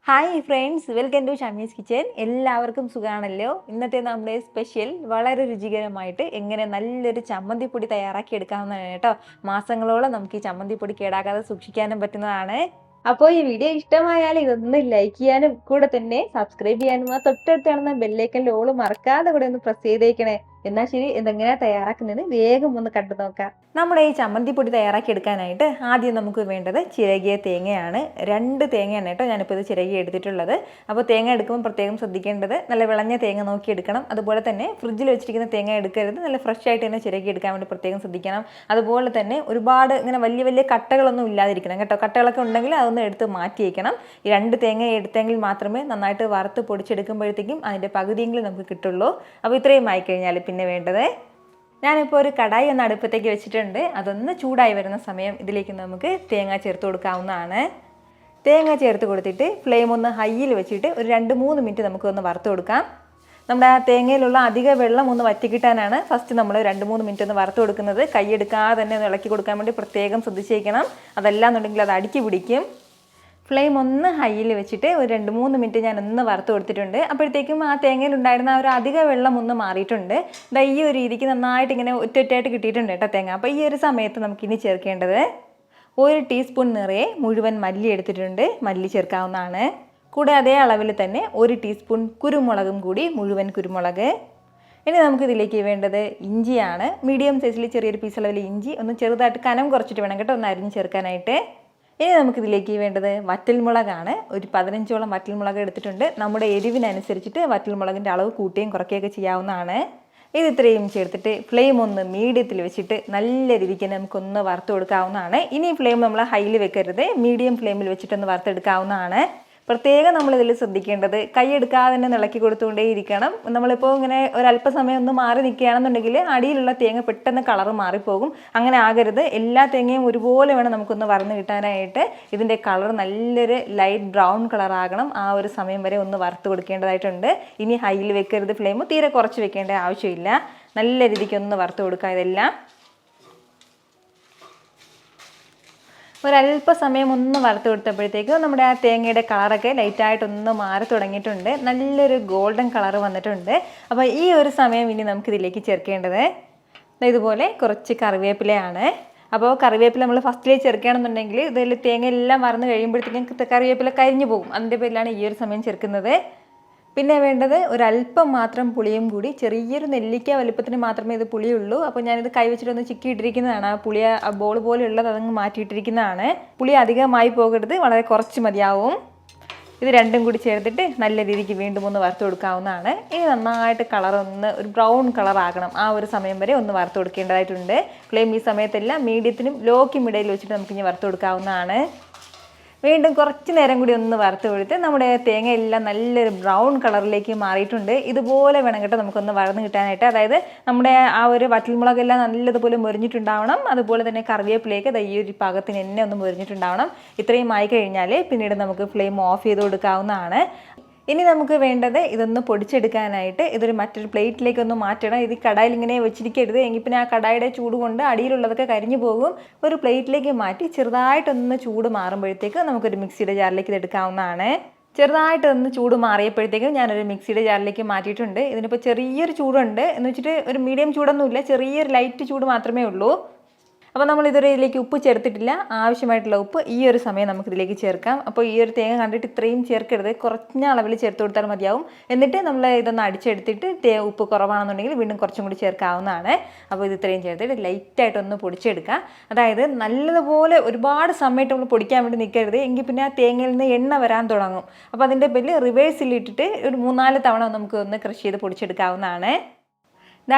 Hi friends, welcome to Shamees kitchen. എല്ലാവർക്കും സുഖമാണല്ലോ. ഇന്നത്തെ നമ്മുടെ സ്പെഷ്യൽ വളരെ രുചികരമായിട്ട് എങ്ങനെ നല്ലൊരു ചമ്മന്തിപ്പൊടി തയ്യാറാക്കി എടുക്കാവുന്നതാണ് കേട്ടോ. മാസങ്ങളോളം നമുക്ക് ഈ ചമ്മന്തിപ്പൊടി കേടാക്കാതെ സൂക്ഷിക്കാനും പറ്റുന്നതാണ്. അപ്പോൾ ഈ വീഡിയോ ഇഷ്ടമായാൽ ഇതൊന്ന് ലൈക്ക് ചെയ്യാനും കൂടെ തന്നെ സബ്സ്ക്രൈബ് ചെയ്യാനും ആ തൊട്ടടുത്ത് കാണുന്ന ബെല്ലൈക്കൻ്റെ ഓൾ മറക്കാതെ കൂടെ ഒന്ന് പ്രസ് ചെയ്തേക്കണേ. എന്നാൽ ശരി, ഇതെങ്ങനെയാണ് തയ്യാറാക്കുന്നത് വേഗം ഒന്ന് കണ്ടു നോക്കാം. നമ്മുടെ ഈ ചമ്മന്തിപ്പൊടി തയ്യാറാക്കി എടുക്കാനായിട്ട് ആദ്യം നമുക്ക് വേണ്ടത് ചിരകിയ തേങ്ങയാണ്. 2 തേങ്ങയാണ് കേട്ടോ ഞാനിപ്പോൾ ഇത് ചിരകി എടുത്തിട്ടുള്ളത്. അപ്പോൾ തേങ്ങ എടുക്കുമ്പോൾ പ്രത്യേകം ശ്രദ്ധിക്കേണ്ടത് നല്ല വിളഞ്ഞ തേങ്ങ നോക്കി എടുക്കണം. അതുപോലെ തന്നെ ഫ്രിഡ്ജിൽ വെച്ചിരിക്കുന്ന തേങ്ങ എടുക്കരുത്, നല്ല ഫ്രഷ് ആയിട്ട് തന്നെ ചിരകി എടുക്കാൻ വേണ്ടി പ്രത്യേകം ശ്രദ്ധിക്കണം. അതുപോലെ തന്നെ ഒരുപാട് ഇങ്ങനെ വലിയ വലിയ കട്ടകളൊന്നും ഇല്ലാതിരിക്കണം കേട്ടോ. കട്ടകളൊക്കെ ഉണ്ടെങ്കിൽ അതൊന്ന് എടുത്ത് മാറ്റി വയ്ക്കണം. ഈ 2 തേങ്ങ എടുത്തെങ്കിൽ മാത്രമേ നന്നായിട്ട് വറുത്ത് പൊടിച്ചെടുക്കുമ്പോഴത്തേക്കും അതിൻ്റെ പകുതിയെങ്കിലും നമുക്ക് കിട്ടുള്ളൂ. അപ്പോൾ ഇത്രയും ആയിക്കഴിഞ്ഞാൽ പിന്നെ വേണ്ടത്, ഞാനിപ്പോൾ ഒരു കടായി ഒന്ന് അടുപ്പത്തേക്ക് വെച്ചിട്ടുണ്ട്. അതൊന്ന് ചൂടായി വരുന്ന സമയം ഇതിലേക്ക് നമുക്ക് തേങ്ങ ചേർത്ത് കൊടുക്കാവുന്നതാണ്. തേങ്ങ ചേർത്ത് കൊടുത്തിട്ട് ഫ്ലെയിം ഒന്ന് ഹൈയിൽ വെച്ചിട്ട് ഒരു 2-3 മിനിറ്റ് നമുക്കൊന്ന് വറുത്ത് കൊടുക്കാം. നമ്മുടെ ആ തേങ്ങയിലുള്ള അധിക വെള്ളം ഒന്ന് വറ്റിക്കിട്ടാനാണ് ഫസ്റ്റ് നമ്മൾ 2-3 മിനിറ്റ് ഒന്ന് വറുത്ത് കൊടുക്കുന്നത്. കൈയെടുക്കാതെ തന്നെ ഒന്ന് ഇളക്കി കൊടുക്കാൻ വേണ്ടി പ്രത്യേകം ശ്രദ്ധിച്ചേക്കണം. അതല്ലാന്നുണ്ടെങ്കിൽ അത് അടുക്കി പിടിക്കും. ഫ്ലെയിം ഒന്ന് ഹൈയിൽ വെച്ചിട്ട് ഒരു 2-3 മിനിറ്റ് ഞാൻ ഒന്ന് വറുത്ത് കൊടുത്തിട്ടുണ്ട്. അപ്പോഴത്തേക്കും ആ തേങ്ങയിലുണ്ടായിരുന്ന ആ ഒരു അധിക വെള്ളം ഒന്ന് മാറിയിട്ടുണ്ട്. ഈ ഒരു രീതിക്ക് നന്നായിട്ട് ഇങ്ങനെ ഒറ്റയായിട്ട് കിട്ടിയിട്ടുണ്ട് കേട്ടോ തേങ്ങ. അപ്പോൾ ഈ ഒരു സമയത്ത് നമുക്കിനി ചേർക്കേണ്ടത് 1 ടീസ്പൂൺ നിറയെ മുഴുവൻ മല്ലി എടുത്തിട്ടുണ്ട്. മല്ലി ചേർക്കാവുന്നതാണ്. കൂടെ അതേ അളവിൽ തന്നെ 1 ടീസ്പൂൺ കുരുമുളകും കൂടി, മുഴുവൻ കുരുമുളക്. ഇനി നമുക്കിതിലേക്ക് വേണ്ടത് ഇഞ്ചിയാണ്. മീഡിയം സൈസിൽ ചെറിയൊരു പീസ് അളവിൽ ഇഞ്ചി ഒന്ന് ചെറുതായിട്ട് കനം കുറച്ചിട്ട് വേണം കേട്ടോ ഒന്ന് അരിഞ്ഞ് ചേർക്കാനായിട്ട്. ഇനി നമുക്കിതിലേക്ക് വേണ്ടത് വറ്റൽമുളകാണ്. ഒരു 15ഓളം വറ്റൽമുളക് എടുത്തിട്ടുണ്ട്. നമ്മുടെ എരിവിനനുസരിച്ചിട്ട് വറ്റൽമുളകിൻ്റെ അളവ് കൂട്ടുകയും കുറയ്ക്കുകയൊക്കെ ചെയ്യാവുന്നതാണ്. ഇത് ഇത്രയും ചേർത്തിട്ട് ഫ്ലെയിം ഒന്ന് മീഡിയത്തിൽ വെച്ചിട്ട് നല്ല രീതിക്ക് നമുക്കൊന്ന് വറുത്ത് കൊടുക്കാവുന്നതാണ്. ഇനി ഫ്ലെയിം നമ്മൾ ഹൈയിൽ വെക്കരുത്, മീഡിയം ഫ്ലെയിമിൽ വെച്ചിട്ടൊന്ന് വറുത്തെടുക്കാവുന്നതാണ്. പ്രത്യേകം നമ്മളിതിൽ ശ്രദ്ധിക്കേണ്ടത് കൈയെടുക്കാതെ തന്നെ ഇളക്കി കൊടുത്തുകൊണ്ടേ ഇരിക്കണം. നമ്മളിപ്പോൾ ഇങ്ങനെ ഒരല്പസമയം ഒന്ന് മാറി നിൽക്കുകയാണെന്നുണ്ടെങ്കിൽ അടിയിലുള്ള തേങ്ങ പെട്ടെന്ന് കളറ് മാറിപ്പോകും. അങ്ങനെ ആകരുത്. എല്ലാ തേങ്ങയും ഒരുപോലെ വേണം നമുക്കൊന്ന് വറന്ന് കിട്ടാനായിട്ട്. ഇതിൻ്റെ കളർ നല്ലൊരു ലൈറ്റ് ബ്രൗൺ കളറാകണം. ആ ഒരു സമയം വരെ ഒന്ന് വറുത്ത് കൊടുക്കേണ്ടതായിട്ടുണ്ട്. ഇനി ഹൈയിൽ വെക്കരുത്, ഫ്ലെയിം തീരെ കുറച്ച് വെക്കേണ്ട ആവശ്യമില്ല. നല്ല രീതിക്ക് ഒന്ന് വറുത്ത് കൊടുക്കുക. ഇതെല്ലാം ഒരല്പസമയം ഒന്ന് വറുത്ത് കൊടുത്തപ്പോഴത്തേക്കും നമ്മുടെ ആ തേങ്ങയുടെ കളറൊക്കെ ലൈറ്റായിട്ടൊന്ന് മാറി തുടങ്ങിയിട്ടുണ്ട്. നല്ലൊരു ഗോൾഡൻ കളർ വന്നിട്ടുണ്ട്. അപ്പോൾ ഈ ഒരു സമയം ഇനി നമുക്കിതിലേക്ക് ചേർക്കേണ്ടത് ഇതുപോലെ കുറച്ച് കറിവേപ്പിലയാണ്. അപ്പോൾ കറിവേപ്പില നമ്മൾ ഫസ്റ്റിലേക്ക് ചേർക്കുകയാണെന്നുണ്ടെങ്കിൽ ഇതിൽ തേങ്ങ എല്ലാം വറന്ന് കഴിയുമ്പോഴത്തേക്കും കറിവേപ്പില കരിഞ്ഞു പോകും. അതിൻ്റെ പേരിലാണ് ഈ ഒരു സമയം ചേർക്കുന്നത്. പിന്നെ വേണ്ടത് ഒരല്പം മാത്രം പുളിയും കൂടി. ചെറിയൊരു നെല്ലിക്ക വലുപ്പത്തിന് മാത്രമേ ഇത് പുളിയുള്ളൂ. അപ്പോൾ ഞാനിത് കൈവച്ചിട്ടൊന്ന് ചിക്കി ഇട്ടിരിക്കുന്നതാണ്. ആ പുളി ആ ബോൾ പോലെയുള്ളത് അതങ്ങ് മാറ്റിയിട്ടിരിക്കുന്നതാണ്. പുളി അധികമായി പോകരുത്, വളരെ കുറച്ച് മതിയാവും. ഇത് രണ്ടും കൂടി ചേർത്തിട്ട് നല്ല രീതിക്ക് വീണ്ടും ഒന്ന് വറുത്ത് കൊടുക്കാവുന്നതാണ്. ഇനി നന്നായിട്ട് കളറൊന്ന് ഒരു ബ്രൗൺ കളറാകണം. ആ ഒരു സമയം വരെ ഒന്ന് വറുത്ത് കൊടുക്കേണ്ടതായിട്ടുണ്ട്. ഫ്ലെയിം ഈ സമയത്തെല്ലാം മീഡിയത്തിനും ലോക്കും ഇടയിൽ വെച്ചിട്ട് നമുക്കിനി വറുത്ത് കൊടുക്കാവുന്നതാണ്. വീണ്ടും കുറച്ച് നേരം കൂടി ഒന്ന് വറുത്ത് കൊടുത്ത് നമ്മുടെ തേങ്ങ എല്ലാം നല്ലൊരു ബ്രൗൺ കളറിലേക്ക് മാറിയിട്ടുണ്ട്. ഇതുപോലെ വേണം കേട്ടോ നമുക്കൊന്ന് വറന്ന് കിട്ടാനായിട്ട്. അതായത് നമ്മുടെ ആ ഒരു വറ്റൽമുളകെല്ലാം നല്ലതുപോലെ മുരിഞ്ഞിട്ടുണ്ടാവണം. അതുപോലെ തന്നെ കറിവേപ്പിലേക്ക് ഈ ഒരു പാകത്തിന് എന്നെ ഒന്ന് മുരിഞ്ഞിട്ടുണ്ടാവണം. ഇത്രയും ആയി കഴിഞ്ഞാൽ പിന്നീട് നമുക്ക് ഫ്ലെയിം ഓഫ് ചെയ്ത് കൊടുക്കാവുന്നതാണ്. ഇനി നമുക്ക് വേണ്ടത് ഇതൊന്ന് പൊടിച്ചെടുക്കാനായിട്ട് ഇതൊരു മറ്റൊരു പ്ലേറ്റിലേക്കൊന്ന് മാറ്റണം. ഇത് കടായിൽ ഇങ്ങനെ വെച്ചിരിക്കരുത്, എങ്കിൽ പിന്നെ ആ കടായുടെ ചൂട് കൊണ്ട് അടിയിലുള്ളതൊക്കെ കരിഞ്ഞു പോകും. ഒരു പ്ലേറ്റിലേക്ക് മാറ്റി ചെറുതായിട്ടൊന്ന് ചൂട് മാറുമ്പോഴത്തേക്ക് നമുക്കൊരു മിക്സിയുടെ ജാറിലേക്ക് ഇത് എടുക്കാവുന്നതാണ്. ചെറുതായിട്ടൊന്ന് ചൂട് മാറിയപ്പോഴത്തേക്കും ഞാനൊരു മിക്സിയുടെ ജാറിലേക്ക് മാറ്റിയിട്ടുണ്ട്. ഇതിനിപ്പോൾ ചെറിയൊരു ചൂടുണ്ട് എന്ന് വെച്ചിട്ട് ഒരു മീഡിയം ചൂടൊന്നുമില്ല, ചെറിയൊരു ലൈറ്റ് ചൂട് മാത്രമേ ഉള്ളൂ. അപ്പോൾ നമ്മൾ ഇതുവരെ ഇതിലേക്ക് ഉപ്പ് ചേർത്തിട്ടില്ല. ആവശ്യമായിട്ടുള്ള ഉപ്പ് ഈ ഒരു സമയം നമുക്കിതിലേക്ക് ചേർക്കാം. അപ്പോൾ ഈ ഒരു തേങ്ങ കണ്ടിട്ട് ഇത്രയും ചേർക്കരുത്, കുറഞ്ഞ അളവിൽ ചേർത്ത് കൊടുത്താൽ മതിയാവും. എന്നിട്ട് നമ്മൾ ഇതൊന്ന് അടിച്ചെടുത്തിട്ട് ഉപ്പ് കുറവാണെന്നുണ്ടെങ്കിൽ വീണ്ടും കുറച്ചും കൂടി ചേർക്കാവുന്നതാണ്. അപ്പോൾ ഇത് ഇത്രയും ചേർത്തിട്ട് ലൈറ്റായിട്ടൊന്ന് പൊടിച്ചെടുക്കുക. അതായത് നല്ലതുപോലെ ഒരുപാട് സമയത്ത് നമ്മൾ പൊടിക്കാൻ വേണ്ടി നിൽക്കരുത്, എങ്കിൽ പിന്നെ ആ തേങ്ങയിൽ നിന്ന് എണ്ണ വരാൻ തുടങ്ങും. അപ്പോൾ അതിൻ്റെ പേരിൽ റിവേഴ്സിലിട്ടിട്ട് ഒരു 3-4 തവണ നമുക്ക് ഒന്ന് ക്രഷ് ചെയ്ത് പൊടിച്ചെടുക്കാവുന്നതാണ്.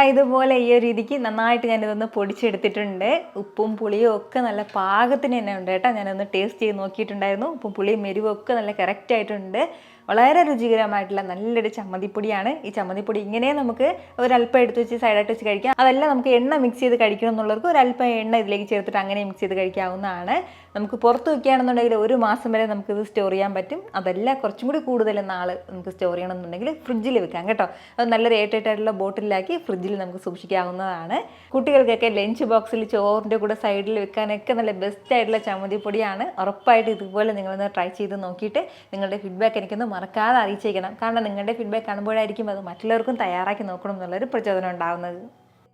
ഇതുപോലെ ഈ ഒരു രീതിക്ക് നന്നായിട്ട് ഞാനിതൊന്ന് പൊടിച്ചെടുത്തിട്ടുണ്ട്. ഉപ്പും പുളിയും ഒക്കെ നല്ല പാകത്തിന് തന്നെ ഉണ്ട് കേട്ടോ. ഞാനൊന്ന് ടേസ്റ്റ് ചെയ്ത് നോക്കിയിട്ടുണ്ടായിരുന്നു. ഉപ്പും പുളിയും എരിവും ഒക്കെ നല്ല കറക്റ്റായിട്ടുണ്ട്. വളരെ രുചികരമായിട്ടുള്ള നല്ലൊരു ചമ്മന്തിപ്പൊടിയാണ്. ഈ ചമ്മന്തിപ്പൊടി ഇങ്ങനെ നമുക്ക് ഒരല്പം എടുത്ത് വെച്ച് സൈഡായിട്ട് വെച്ച് കഴിക്കാം. അതല്ല നമുക്ക് എണ്ണ മിക്സ് ചെയ്ത് കഴിക്കണം എന്നുള്ളവർക്ക് ഒരല്പം എണ്ണ ഇതിലേക്ക് ചേർത്തിട്ട് അങ്ങനെ മിക്സ് ചെയ്ത് കഴിക്കാവുന്നതാണ്. നമുക്ക് പുറത്ത് വയ്ക്കുകയാണെന്നുണ്ടെങ്കിൽ 1 മാസം വരെ നമുക്കിത് സ്റ്റോർ ചെയ്യാൻ പറ്റും. അതല്ല കുറച്ചും കൂടി കൂടുതൽ നാൾ നമുക്ക് സ്റ്റോർ ചെയ്യണമെന്നുണ്ടെങ്കിൽ ഫ്രിഡ്ജിൽ വെക്കാം കേട്ടോ. അത് നല്ലൊരു എയർടൈറ്റായിട്ടുള്ള ബോട്ടിലാക്കി ഫ്രിഡ്ജിൽ നമുക്ക് സൂക്ഷിക്കാവുന്നതാണ്. കുട്ടികൾക്കൊക്കെ ലഞ്ച് ബോക്സിൽ ചോറിൻ്റെ കൂടെ സൈഡിൽ വെക്കാനൊക്കെ നല്ല ബെസ്റ്റ് ആയിട്ടുള്ള ചമ്മന്തിപ്പൊടിയാണ്. ഉറപ്പായിട്ട് ഇതുപോലെ നിങ്ങളൊന്ന് ട്രൈ ചെയ്ത് നോക്കിയിട്ട് നിങ്ങളുടെ ഫീഡ്ബാക്ക് എനിക്കൊന്ന് മറക്കാതെ അറിയിച്ചേക്കണം. കാരണം നിങ്ങളുടെ ഫീഡ്ബാക്ക് കാണുമ്പോഴായിരിക്കും അത് മറ്റുള്ളവർക്കും തയ്യാറാക്കി നോക്കണം എന്നുള്ളൊരു പ്രചോദനം ഉണ്ടാകുന്നത്.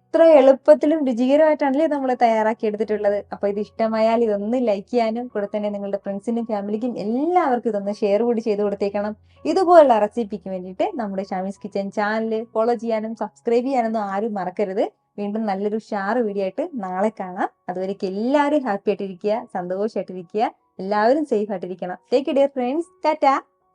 ഇത്ര എളുപ്പത്തിലും രുചികരമായിട്ടാണല്ലേ നമ്മൾ തയ്യാറാക്കി എടുത്തിട്ടുള്ളത്. അപ്പോൾ ഇത് ഇഷ്ടമായാൽ ഇതൊന്ന് ലൈക്ക് ചെയ്യാനും കൂടെ തന്നെ നിങ്ങളുടെ ഫ്രണ്ട്സിനും ഫാമിലിക്കും എല്ലാവർക്കും ഇതൊന്ന് ഷെയർ കൂടി ചെയ്ത് കൊടുത്തേക്കണം. ഇതുപോലുള്ള റെസിപ്പിക്ക് വേണ്ടിയിട്ട് നമ്മുടെ ഷാമീസ് കിച്ചൻ ചാനൽ ഫോളോ ചെയ്യാനും സബ്സ്ക്രൈബ് ചെയ്യാനൊന്നും ആരും മറക്കരുത്. വീണ്ടും നല്ലൊരു ഷാർ വീഡിയോ ആയിട്ട് നാളെ കാണാം. അതുവരേക്കും എല്ലാവരും ഹാപ്പി ആയിട്ടിരിക്കുക, സന്തോഷമായിട്ടിരിക്കുക, എല്ലാവരും സേഫ് ആയിട്ടിരിക്കണം. Take care friends. ടാറ്റാ.